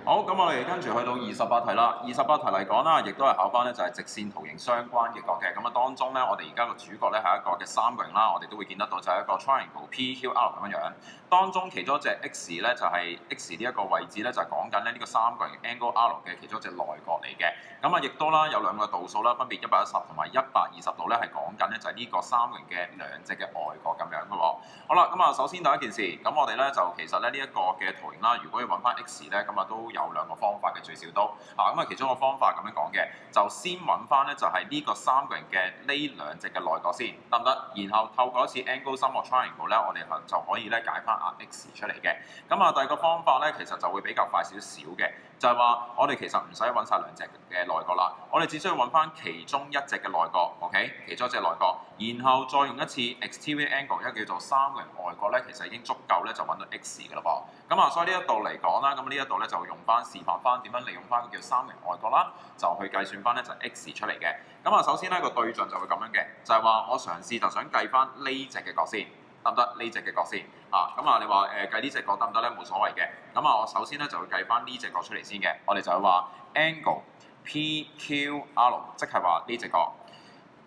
好，咁我哋跟住去到28題啦。28題嚟講啦，亦都係考翻咧就係直線圖形相關嘅角嘅。咁啊當中咧，我哋而家個主角咧係一個嘅三角形啦，我哋都會見得到就係一個 triangle PQR 咁樣樣。當中其中一隻 X 咧就係 X 呢一個位置咧就係講緊咧呢個三角形 angle R 嘅其中一隻內角嚟嘅。咁啊亦都啦有兩個度數啦，分別110同埋120度咧係講緊咧就係呢個三角形嘅兩隻嘅外角咁樣嘅喎。好啦，咁啊首先第一件事，咁我哋咧就其實咧呢一個嘅圖形啦，如果要揾翻 X 咧，咁啊都有兩個方法嘅，最少都咁啊其中一個方法咁樣講嘅，就先揾翻咧就係呢個三角形嘅呢兩隻嘅內角先，得唔得？然後透過一次 angle sum of triangle 咧，我哋就可以咧解翻X 出嚟嘅。咁啊第二個方法咧，其實就會比較快少少嘅，就係話我哋其實唔使揾晒兩隻嘅內角啦，我哋只需要揾翻其中一隻嘅內角 ，OK？ 其中一隻內角，然後再用一次 exterior angle，一個叫做三角形外角咧，其實已經足夠咧就揾到 X 嘅啦噃。咁啊，所以呢一度嚟講啦，咁呢一度咧就用翻示範翻點樣利用翻個叫三角形外角啦，就去計算翻咧就 X 出嚟嘅。咁啊，首先咧個對象就會咁樣嘅，就係話我嘗試就想計翻呢隻嘅角先，得唔得？呢隻嘅角先咁啊，你話計呢隻角得唔得咧？冇所謂嘅。咁啊，我首先咧就會計翻呢隻角出嚟先嘅。我哋就係話 angle PQR， 即係話呢隻角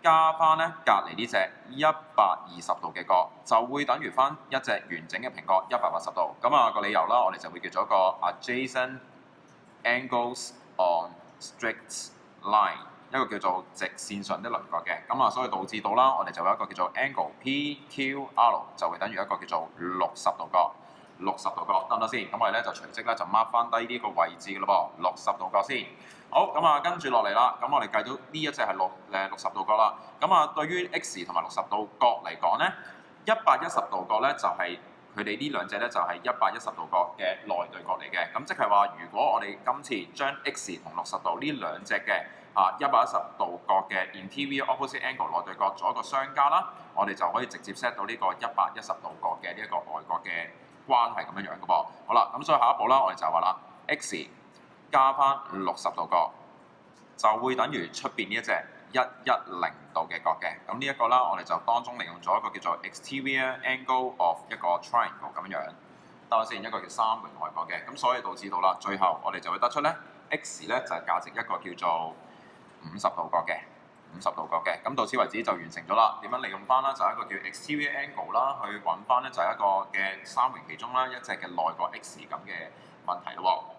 加翻咧隔離呢隻120度嘅角，就會等於翻一隻完整嘅平角180度。咁啊個理由啦，我哋就會叫做一個 adjacent angles on straight line， 一個叫做直線上的輪廓嘅。咁啊，所以導致到啦，我哋就有一個叫做 angle PQR 就會等於一個叫做60度角。60度角得唔得先？咁我哋咧就隨即咧就 mark 翻低呢個位置嘅咯噃，60度角先。好，咁啊跟住落嚟啦，咁我哋計到呢一隻係60度角啦。咁啊對於 X 同埋60度角嚟講咧，110度角咧就係佢哋呢兩隻咧就係110度角嘅內對角嚟嘅。咁即係話，如果我哋今次將 X 同60度呢兩隻嘅110度角嘅 interior opposite angle 內對角做一個相加啦，我哋就可以直接 set 到呢個110度角嘅呢一個外角嘅關係咁樣樣嘅噃。好啦，咁所以下一步啦，我哋就話啦 ，X 加翻60度角就會等於出邊呢一隻110度嘅角嘅。咁呢一個啦，我哋就當中利用咗一個叫做 exterior angle of 一個 triangle 咁樣樣，得啦先，一個叫三角形外角嘅。咁所以導致到啦，最後我哋就會得出咧 X 咧就係價值一個叫做50度角嘅。50度角嘅，咁到此為止就完成咗啦。點樣利用翻啦？就係一個叫 exterior angle 啦，去揾翻咧就係一個嘅三角形其中啦一隻嘅內角 X 咁嘅問題咯喎。